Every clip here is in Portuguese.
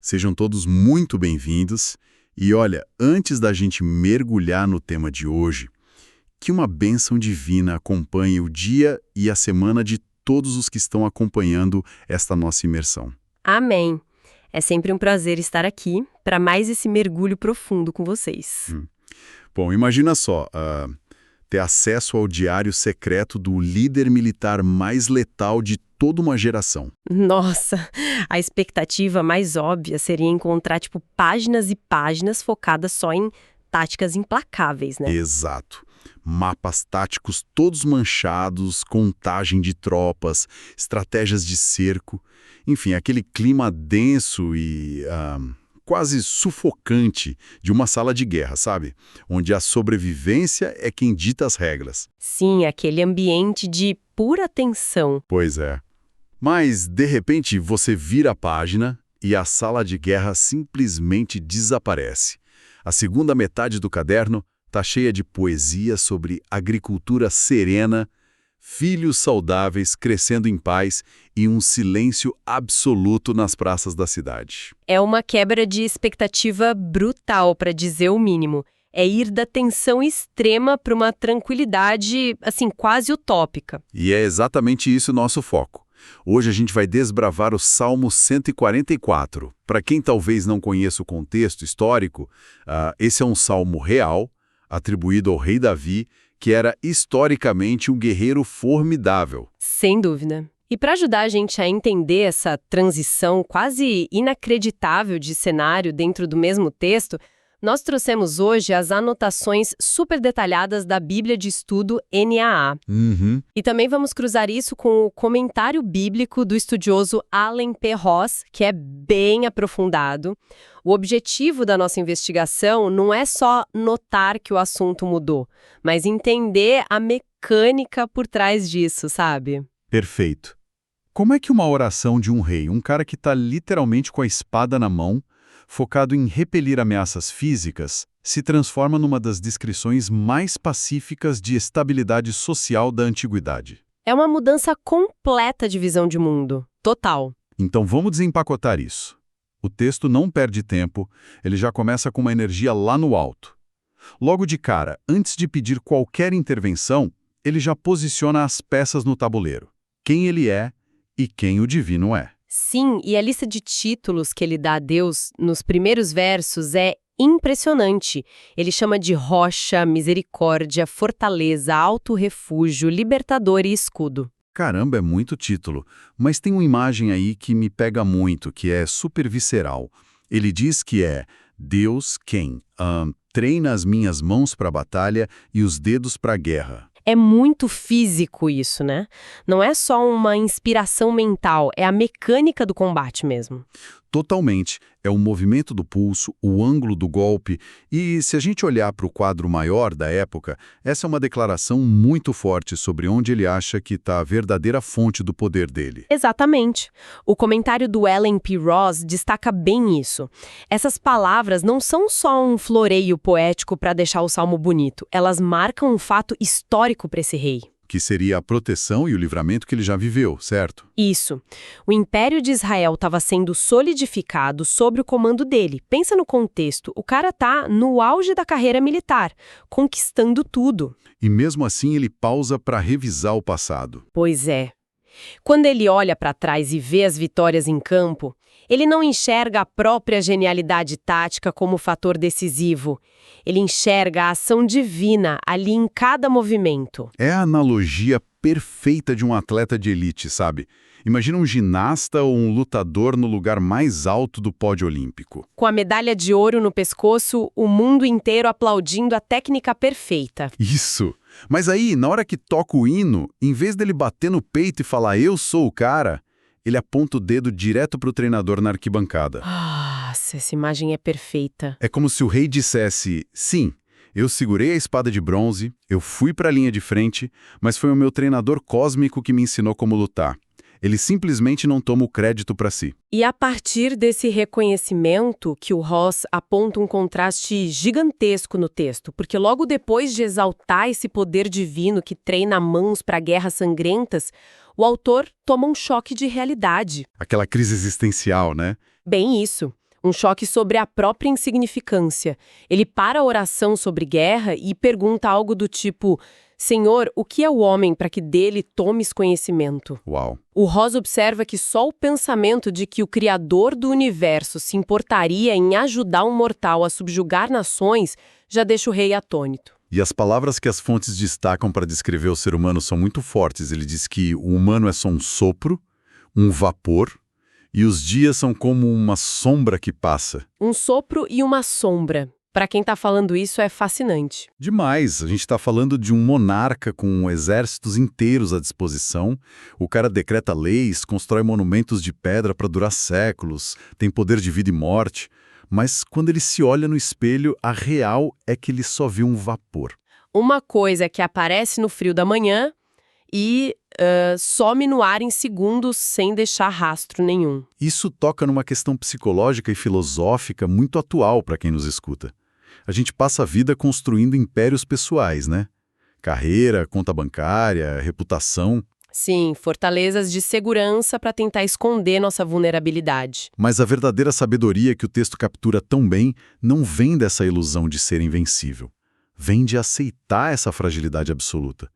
Sejam todos muito bem-vindos. E olha, antes da gente mergulhar no tema de hoje, que uma bênção divina acompanhe o dia e a semana de todos os que estão acompanhando esta nossa imersão. Amém. É sempre um prazer estar aqui para mais esse mergulho profundo com vocês. Bom, imagina só, ter acesso ao diário secreto do líder militar mais letal de toda uma geração. Nossa, a expectativa mais óbvia seria encontrar, páginas e páginas focadas só em táticas implacáveis, né? Exato. Mapas táticos todos manchados, contagem de tropas, estratégias de cerco, enfim, aquele clima denso e quase sufocante de uma sala de guerra, sabe? Onde a sobrevivência é quem dita as regras. Sim, aquele ambiente de pura tensão. Pois é. Mas, de repente, você vira a página e a sala de guerra simplesmente desaparece. A segunda metade do caderno está cheia de poesia sobre agricultura serena, filhos saudáveis crescendo em paz e um silêncio absoluto nas praças da cidade. É uma quebra de expectativa brutal, para dizer o mínimo. É ir da tensão extrema para uma tranquilidade, quase utópica. E é exatamente isso o nosso foco. Hoje a gente vai desbravar o Salmo 144. Para quem talvez não conheça o contexto histórico, esse é um salmo real, atribuído ao rei Davi, que era historicamente um guerreiro formidável. Sem dúvida. E para ajudar a gente a entender essa transição quase inacreditável de cenário dentro do mesmo texto, nós trouxemos hoje as anotações super detalhadas da Bíblia de Estudo NAA. E também vamos cruzar isso com o comentário bíblico do estudioso Allen P. Ross, que é bem aprofundado. O objetivo da nossa investigação não é só notar que o assunto mudou, mas entender a mecânica por trás disso, sabe? Perfeito. Como é que uma oração de um rei, um cara que está literalmente com a espada na mão, focado em repelir ameaças físicas, se transforma numa das descrições mais pacíficas de estabilidade social da antiguidade? É uma mudança completa de visão de mundo. Total. Então vamos desempacotar isso. O texto não perde tempo, ele já começa com uma energia lá no alto. Logo de cara, antes de pedir qualquer intervenção, ele já posiciona as peças no tabuleiro. Quem ele é e quem o divino é. Sim, e a lista de títulos que ele dá a Deus nos primeiros versos é impressionante. Ele chama de rocha, misericórdia, fortaleza, alto refúgio, libertador e escudo. Caramba, é muito título, mas tem uma imagem aí que me pega muito, que é super visceral. Ele diz que é Deus quem treina as minhas mãos para a batalha e os dedos para a guerra. É muito físico isso, né? Não é só uma inspiração mental, é a mecânica do combate mesmo. Totalmente. É o movimento do pulso, o ângulo do golpe. E se a gente olhar para o quadro maior da época, essa é uma declaração muito forte sobre onde ele acha que está a verdadeira fonte do poder dele. Exatamente. O comentário do Allen P. Ross destaca bem isso. Essas palavras não são só um floreio poético para deixar o salmo bonito. Elas marcam um fato histórico para esse rei. Que seria a proteção e o livramento que ele já viveu, certo? Isso. O Império de Israel estava sendo solidificado sob o comando dele. Pensa no contexto. O cara tá no auge da carreira militar, conquistando tudo. E mesmo assim ele pausa para revisar o passado. Pois é. Quando ele olha para trás e vê as vitórias em campo, ele não enxerga a própria genialidade tática como fator decisivo. Ele enxerga a ação divina ali em cada movimento. É a analogia perfeita de um atleta de elite, sabe? Imagina um ginasta ou um lutador no lugar mais alto do pódio olímpico. Com a medalha de ouro no pescoço, o mundo inteiro aplaudindo a técnica perfeita. Isso! Mas aí, na hora que toca o hino, em vez dele bater no peito e falar "eu sou o cara", ele aponta o dedo direto para o treinador na arquibancada. Nossa, essa imagem é perfeita. É como se o rei dissesse: sim, eu segurei a espada de bronze, eu fui para a linha de frente, mas foi o meu treinador cósmico que me ensinou como lutar. Ele simplesmente não toma o crédito para si. E a partir desse reconhecimento que o Ross aponta um contraste gigantesco no texto, porque logo depois de exaltar esse poder divino que treina mãos para guerras sangrentas, o autor toma um choque de realidade. Aquela crise existencial, né? Bem isso. Um choque sobre a própria insignificância. Ele para a oração sobre guerra e pergunta algo do tipo: Senhor, o que é o homem para que dele tomes conhecimento? Uau! O Ross observa que só o pensamento de que o Criador do universo se importaria em ajudar um mortal a subjugar nações já deixa o rei atônito. E as palavras que as fontes destacam para descrever o ser humano são muito fortes. Ele diz que o humano é só um sopro, um vapor, e os dias são como uma sombra que passa. Um sopro e uma sombra. Para quem está falando isso é fascinante. Demais, a gente está falando de um monarca com exércitos inteiros à disposição. O cara decreta leis, constrói monumentos de pedra para durar séculos, tem poder de vida e morte. Mas quando ele se olha no espelho, a real é que ele só vê um vapor. Uma coisa que aparece no frio da manhã e some no ar em segundos sem deixar rastro nenhum. Isso toca numa questão psicológica e filosófica muito atual para quem nos escuta. A gente passa a vida construindo impérios pessoais, né? Carreira, conta bancária, reputação. Sim, fortalezas de segurança para tentar esconder nossa vulnerabilidade. Mas a verdadeira sabedoria que o texto captura tão bem não vem dessa ilusão de ser invencível. Vem de aceitar essa fragilidade absoluta.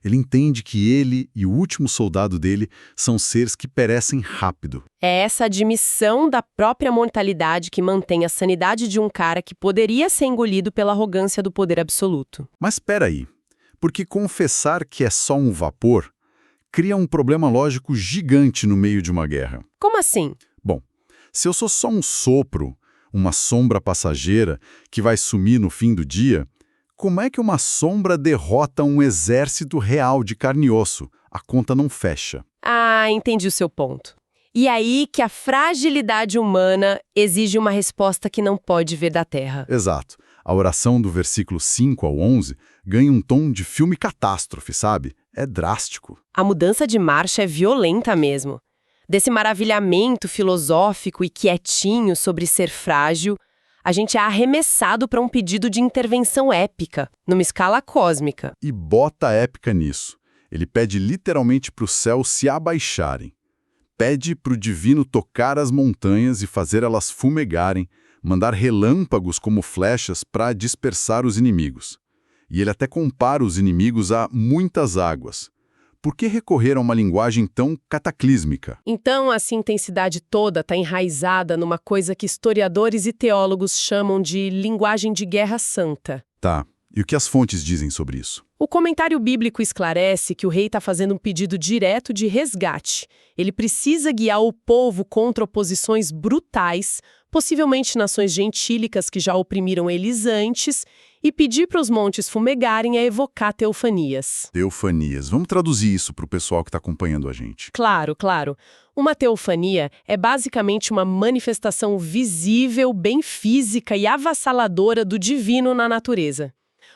Ele entende que ele e o último soldado dele são seres que perecem rápido. É essa admissão da própria mortalidade que mantém a sanidade de um cara que poderia ser engolido pela arrogância do poder absoluto. Mas espera aí, porque confessar que é só um vapor cria um problema lógico gigante no meio de uma guerra. Como assim? Bom, se eu sou só um sopro, uma sombra passageira que vai sumir no fim do dia, como é que uma sombra derrota um exército real de carne e osso? A conta não fecha. Ah, entendi o seu ponto. E aí que a fragilidade humana exige uma resposta que não pode vir da terra. Exato. A oração do versículo 5 ao 11 ganha um tom de filme catástrofe, sabe? É drástico. A mudança de marcha é violenta mesmo. Desse maravilhamento filosófico e quietinho sobre ser frágil, a gente é arremessado para um pedido de intervenção épica, numa escala cósmica. E bota a épica nisso. Ele pede literalmente para os céus se abaixarem. Pede para o divino tocar as montanhas e fazer elas fumegarem, mandar relâmpagos como flechas para dispersar os inimigos. E ele até compara os inimigos a muitas águas. Por que recorrer a uma linguagem tão cataclísmica? Então, essa intensidade toda está enraizada numa coisa que historiadores e teólogos chamam de linguagem de guerra santa. Tá. E o que as fontes dizem sobre isso? O comentário bíblico esclarece que o rei está fazendo um pedido direto de resgate. Ele precisa guiar o povo contra oposições brutais, possivelmente nações gentílicas que já oprimiram eles antes, e pedir para os montes fumegarem a evocar teofanias. Teofanias. Vamos traduzir isso para o pessoal que está acompanhando a gente. Claro, claro. Uma teofania é basicamente uma manifestação visível, bem física e avassaladora do divino na natureza.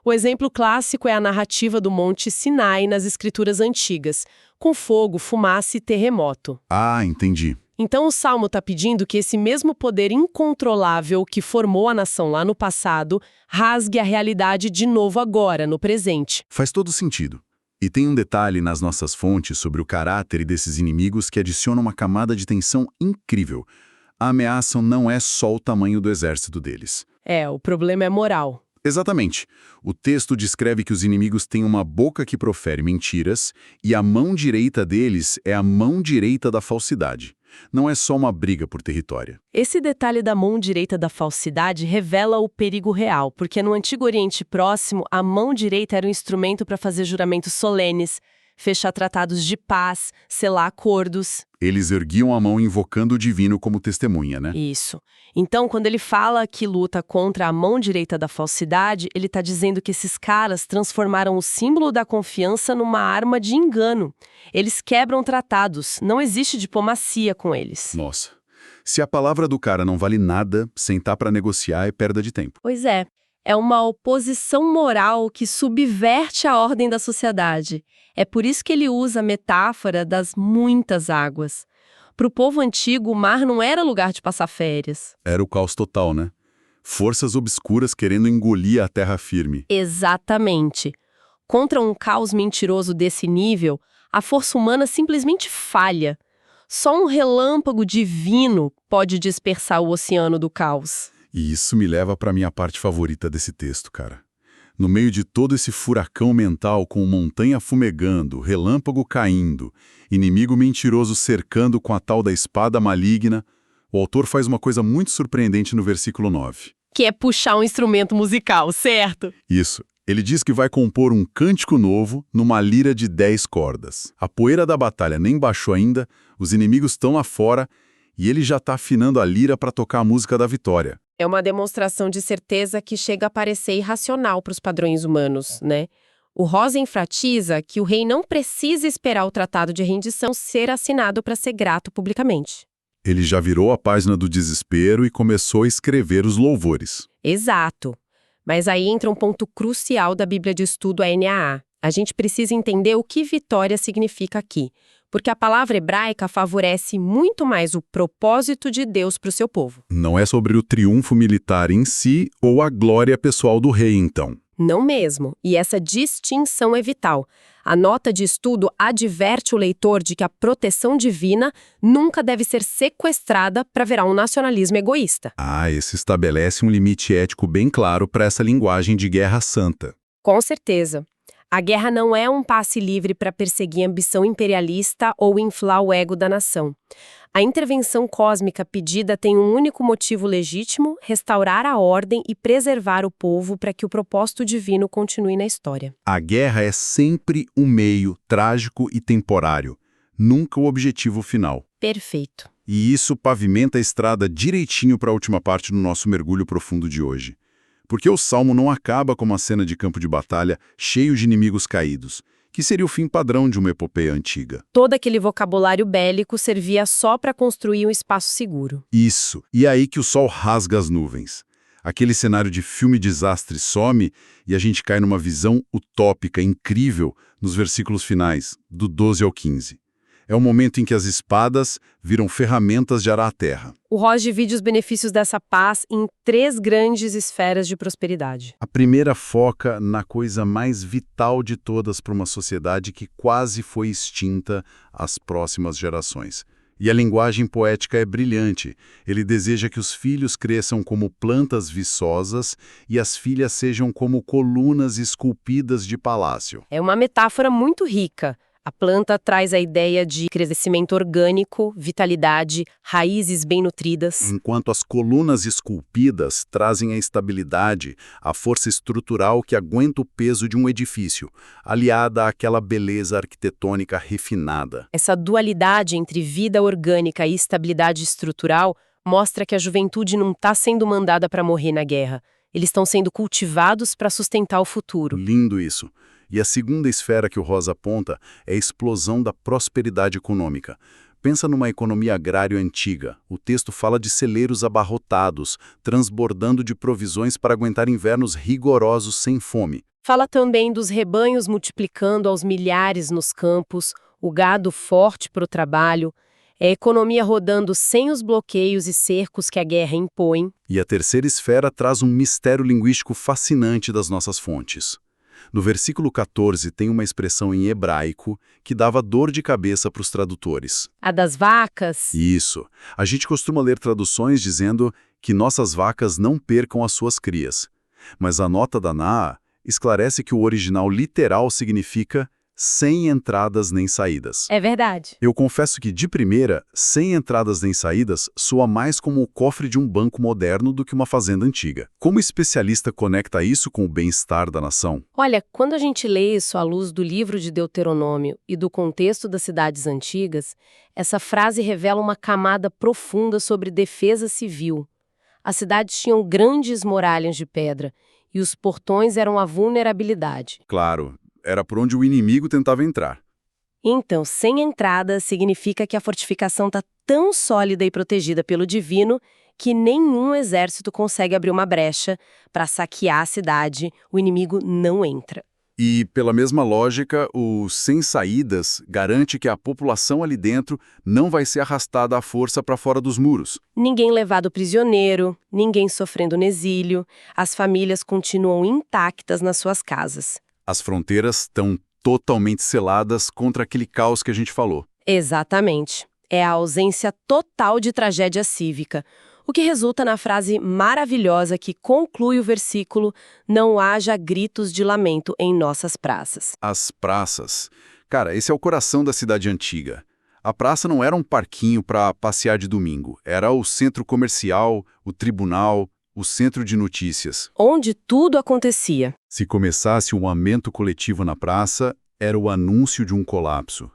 O exemplo clássico é a narrativa do Monte Sinai nas escrituras antigas, com fogo, fumaça e terremoto. Ah, entendi. Então o Salmo está pedindo que esse mesmo poder incontrolável que formou a nação lá no passado rasgue a realidade de novo agora, no presente. Faz todo sentido. E tem um detalhe nas nossas fontes sobre o caráter desses inimigos que adiciona uma camada de tensão incrível. A ameaça não é só o tamanho do exército deles. O problema é moral. Exatamente. O texto descreve que os inimigos têm uma boca que profere mentiras e a mão direita deles é a mão direita da falsidade. Não é só uma briga por território. Esse detalhe da mão direita da falsidade revela o perigo real, porque no Antigo Oriente Próximo, a mão direita era um instrumento para fazer juramentos solenes, fechar tratados de paz, selar acordos. Eles erguiam a mão invocando o divino como testemunha, né? Isso. Então, quando ele fala que luta contra a mão direita da falsidade, ele está dizendo que esses caras transformaram o símbolo da confiança numa arma de engano. Eles quebram tratados, não existe diplomacia com eles. Nossa. Se a palavra do cara não vale nada, sentar para negociar é perda de tempo. Pois é. É uma oposição moral que subverte a ordem da sociedade. É por isso que ele usa a metáfora das muitas águas. Para o povo antigo, o mar não era lugar de passar férias. Era o caos total, né? Forças obscuras querendo engolir a terra firme. Exatamente. Contra um caos mentiroso desse nível, a força humana simplesmente falha. Só um relâmpago divino pode dispersar o oceano do caos. E isso me leva para a minha parte favorita desse texto, cara. No meio de todo esse furacão mental com montanha fumegando, relâmpago caindo, inimigo mentiroso cercando com a tal da espada maligna, o autor faz uma coisa muito surpreendente no versículo 9. Que é puxar um instrumento musical, certo? Isso. Ele diz que vai compor um cântico novo numa lira de 10 cordas. A poeira da batalha nem baixou ainda, os inimigos estão lá fora e ele já está afinando a lira para tocar a música da vitória. É uma demonstração de certeza que chega a parecer irracional para os padrões humanos, né? O Rosa enfatiza que o rei não precisa esperar o tratado de rendição ser assinado para ser grato publicamente. Ele já virou a página do desespero e começou a escrever os louvores. Exato. Mas aí entra um ponto crucial da Bíblia de Estudo, a NAA. A gente precisa entender o que vitória significa aqui, porque a palavra hebraica favorece muito mais o propósito de Deus para o seu povo. Não é sobre o triunfo militar em si ou a glória pessoal do rei, então. Não mesmo, e essa distinção é vital. A nota de estudo adverte o leitor de que a proteção divina nunca deve ser sequestrada para virar um nacionalismo egoísta. Esse estabelece um limite ético bem claro para essa linguagem de guerra santa. Com certeza. A guerra não é um passe livre para perseguir a ambição imperialista ou inflar o ego da nação. A intervenção cósmica pedida tem um único motivo legítimo: restaurar a ordem e preservar o povo para que o propósito divino continue na história. A guerra é sempre um meio trágico e temporário, nunca o objetivo final. Perfeito. E isso pavimenta a estrada direitinho para a última parte do nosso mergulho profundo de hoje. Porque o Salmo não acaba com uma cena de campo de batalha cheio de inimigos caídos, que seria o fim padrão de uma epopeia antiga. Todo aquele vocabulário bélico servia só para construir um espaço seguro. Isso. E é aí que o sol rasga as nuvens. Aquele cenário de filme desastre some e a gente cai numa visão utópica, incrível, nos versículos finais, do 12 ao 15. É o momento em que as espadas viram ferramentas de arar a terra. O Ross divide os benefícios dessa paz em 3 grandes esferas de prosperidade. A primeira foca na coisa mais vital de todas para uma sociedade que quase foi extinta às próximas gerações. E a linguagem poética é brilhante. Ele deseja que os filhos cresçam como plantas viçosas e as filhas sejam como colunas esculpidas de palácio. É uma metáfora muito rica. A planta traz a ideia de crescimento orgânico, vitalidade, raízes bem nutridas. Enquanto as colunas esculpidas trazem a estabilidade, a força estrutural que aguenta o peso de um edifício, aliada àquela beleza arquitetônica refinada. Essa dualidade entre vida orgânica e estabilidade estrutural mostra que a juventude não está sendo mandada para morrer na guerra. Eles estão sendo cultivados para sustentar o futuro. Lindo isso. E a segunda esfera que o Rosa aponta é a explosão da prosperidade econômica. Pensa numa economia agrária antiga. O texto fala de celeiros abarrotados, transbordando de provisões para aguentar invernos rigorosos sem fome. Fala também dos rebanhos multiplicando aos milhares nos campos, o gado forte para o trabalho, a economia rodando sem os bloqueios e cercos que a guerra impõe. E a terceira esfera traz um mistério linguístico fascinante das nossas fontes. No versículo 14 tem uma expressão em hebraico que dava dor de cabeça para os tradutores. A das vacas? Isso. A gente costuma ler traduções dizendo que nossas vacas não percam as suas crias. Mas a nota da NAA esclarece que o original literal significa sem entradas nem saídas. É verdade. Eu confesso que, de primeira, sem entradas nem saídas soa mais como o cofre de um banco moderno do que uma fazenda antiga. Como especialista conecta isso com o bem-estar da nação? Olha, quando a gente lê isso à luz do livro de Deuteronômio e do contexto das cidades antigas, essa frase revela uma camada profunda sobre defesa civil. As cidades tinham grandes muralhas de pedra e os portões eram a vulnerabilidade. Claro. Era por onde o inimigo tentava entrar. Então, sem entrada significa que a fortificação está tão sólida e protegida pelo divino que nenhum exército consegue abrir uma brecha para saquear a cidade, o inimigo não entra. E, pela mesma lógica, o sem saídas garante que a população ali dentro não vai ser arrastada à força para fora dos muros. Ninguém levado prisioneiro, ninguém sofrendo no exílio, as famílias continuam intactas nas suas casas. As fronteiras estão totalmente seladas contra aquele caos que a gente falou. Exatamente. É a ausência total de tragédia cívica, o que resulta na frase maravilhosa que conclui o versículo: não haja gritos de lamento em nossas praças. As praças. Cara, esse é o coração da cidade antiga. A praça não era um parquinho para passear de domingo. Era o centro comercial, o tribunal, o centro de notícias. Onde tudo acontecia. Se começasse um lamento coletivo na praça, era o anúncio de um colapso.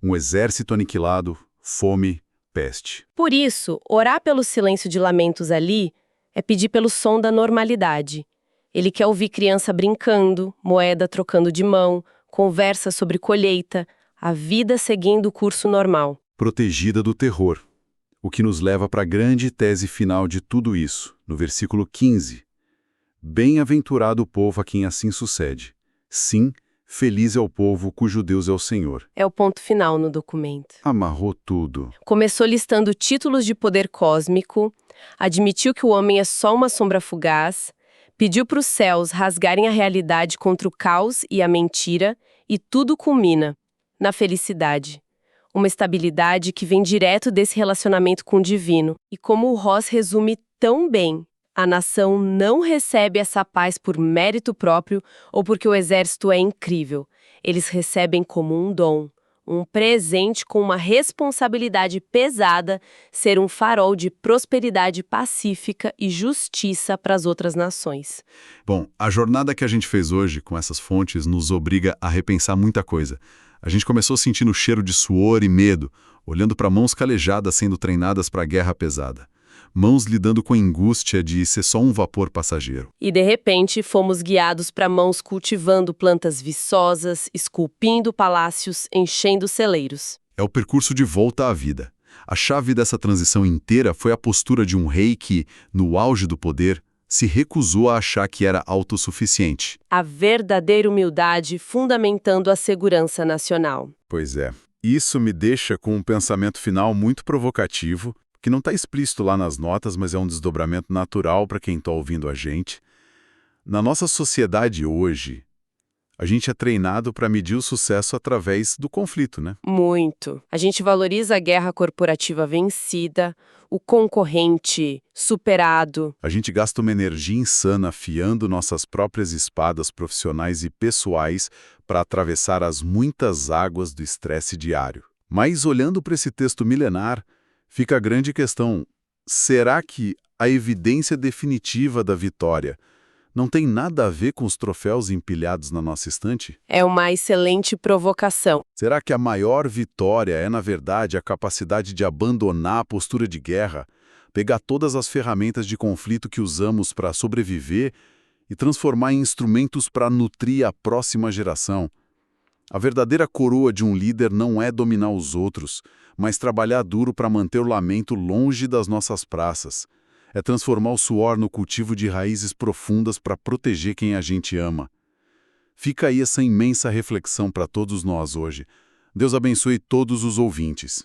Um exército aniquilado, fome, peste. Por isso, orar pelo silêncio de lamentos ali é pedir pelo som da normalidade. Ele quer ouvir criança brincando, moeda trocando de mão, conversa sobre colheita, a vida seguindo o curso normal. Protegida do terror. O que nos leva para a grande tese final de tudo isso, no versículo 15. Bem-aventurado o povo a quem assim sucede. Sim, feliz é o povo cujo Deus é o Senhor. É o ponto final no documento. Amarrou tudo. Começou listando títulos de poder cósmico, admitiu que o homem é só uma sombra fugaz, pediu para os céus rasgarem a realidade contra o caos e a mentira, e tudo culmina na felicidade. Uma estabilidade que vem direto desse relacionamento com o divino. E como o Ross resume tão bem, a nação não recebe essa paz por mérito próprio ou porque o exército é incrível. Eles recebem como um dom, um presente com uma responsabilidade pesada, ser um farol de prosperidade pacífica e justiça para as outras nações. Bom, a jornada que a gente fez hoje com essas fontes nos obriga a repensar muita coisa. A gente começou sentindo o cheiro de suor e medo, olhando para mãos calejadas sendo treinadas para a guerra pesada. Mãos lidando com a angústia de ser só um vapor passageiro. E, de repente, fomos guiados para mãos cultivando plantas viçosas, esculpindo palácios, enchendo celeiros. É o percurso de volta à vida. A chave dessa transição inteira foi a postura de um rei que, no auge do poder, se recusou a achar que era autossuficiente. A verdadeira humildade fundamentando a segurança nacional. Pois é. Isso me deixa com um pensamento final muito provocativo, que não está explícito lá nas notas, mas é um desdobramento natural para quem está ouvindo a gente. Na nossa sociedade hoje, a gente é treinado para medir o sucesso através do conflito, né? Muito. A gente valoriza a guerra corporativa vencida, o concorrente superado. A gente gasta uma energia insana afiando nossas próprias espadas profissionais e pessoais para atravessar as muitas águas do estresse diário. Mas olhando para esse texto milenar, fica a grande questão: será que a evidência definitiva da vitória não tem nada a ver com os troféus empilhados na nossa estante? É uma excelente provocação. Será que a maior vitória é, na verdade, a capacidade de abandonar a postura de guerra, pegar todas as ferramentas de conflito que usamos para sobreviver e transformar em instrumentos para nutrir a próxima geração? A verdadeira coroa de um líder não é dominar os outros, mas trabalhar duro para manter o lamento longe das nossas praças. É transformar o suor no cultivo de raízes profundas para proteger quem a gente ama. Fica aí essa imensa reflexão para todos nós hoje. Deus abençoe todos os ouvintes.